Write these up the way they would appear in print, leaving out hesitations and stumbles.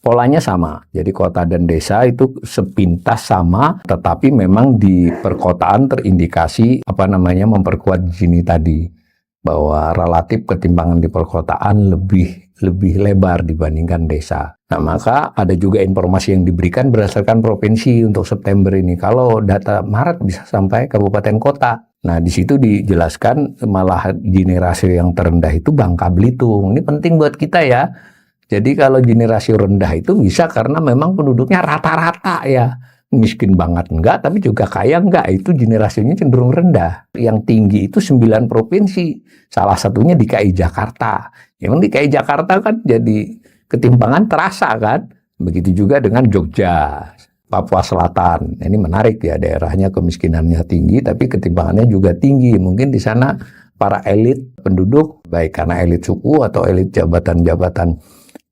Polanya sama, jadi kota dan desa itu sepintas sama, tetapi memang di perkotaan terindikasi memperkuat Gini tadi, bahwa relatif ketimpangan di perkotaan lebih lebar dibandingkan desa. Nah, maka ada juga informasi yang diberikan berdasarkan provinsi untuk September ini. Kalau data Maret bisa sampai kabupaten kota. Nah, di situ dijelaskan malah Gini rasio yang terendah itu Bangka Belitung. Ini penting buat kita ya. Jadi kalau Gini rasio rendah itu bisa karena memang penduduknya rata-rata ya. Miskin banget enggak, tapi juga kaya enggak, itu Gini rasionya cenderung rendah. Yang tinggi itu 9 provinsi, salah satunya DKI Jakarta. Memang DKI Jakarta kan jadi ketimpangan terasa kan, begitu juga dengan Jogja, Papua Selatan. Ini menarik ya, daerahnya kemiskinannya tinggi, tapi ketimpangannya juga tinggi. Mungkin di sana para elit penduduk, baik karena elit suku atau elit jabatan-jabatan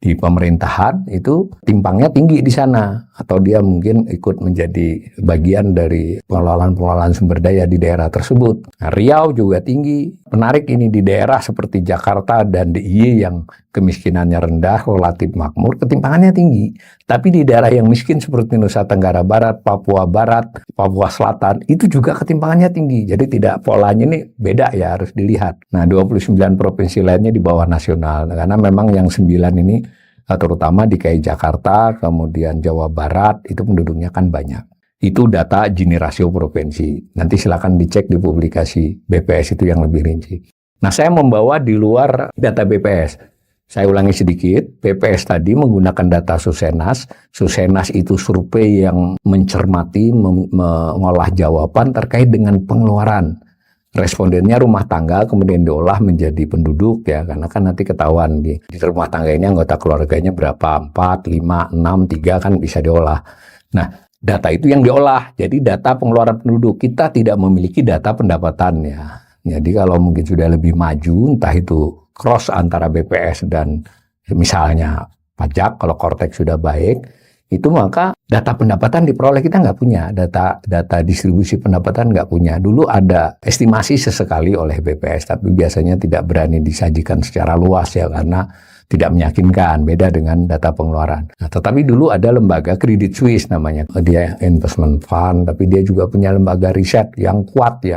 di pemerintahan itu timpangnya tinggi di sana, atau dia mungkin ikut menjadi bagian dari pengelolaan sumber daya di daerah tersebut. Nah, Riau juga tinggi. Menarik ini di daerah seperti Jakarta dan DIY yang kemiskinannya rendah, relatif makmur, ketimpangannya tinggi. Tapi di daerah yang miskin seperti Nusa Tenggara Barat, Papua Barat, Papua Selatan, itu juga ketimpangannya tinggi. Jadi tidak, polanya ini beda ya, harus dilihat. Nah, 29 provinsi lainnya di bawah nasional. Karena memang yang 9 ini, terutama DKI Jakarta, kemudian Jawa Barat, itu penduduknya kan banyak. Itu data Gini rasio provinsi. Nanti silakan dicek di publikasi BPS itu yang lebih rinci. Nah, saya membawa di luar data BPS. Saya ulangi sedikit, BPS tadi menggunakan data Susenas. Susenas itu survei yang mencermati, mengolah jawaban terkait dengan pengeluaran. Respondennya rumah tangga, kemudian diolah menjadi penduduk ya, karena kan nanti ketahuan di rumah tangga ini anggota keluarganya berapa, 4, 5, 6, 3 kan bisa diolah. Nah, data itu yang diolah, jadi data pengeluaran penduduk. Kita tidak memiliki data pendapatannya. Jadi kalau mungkin sudah lebih maju, entah itu cross antara BPS dan misalnya pajak, kalau Kortex sudah baik, itu maka data pendapatan diperoleh, kita nggak punya, data distribusi pendapatan nggak punya. Dulu ada estimasi sesekali oleh BPS, tapi biasanya tidak berani disajikan secara luas ya, karena tidak meyakinkan, beda dengan data pengeluaran. Nah, tetapi dulu ada lembaga Credit Suisse namanya, dia investment fund, tapi dia juga punya lembaga riset yang kuat ya.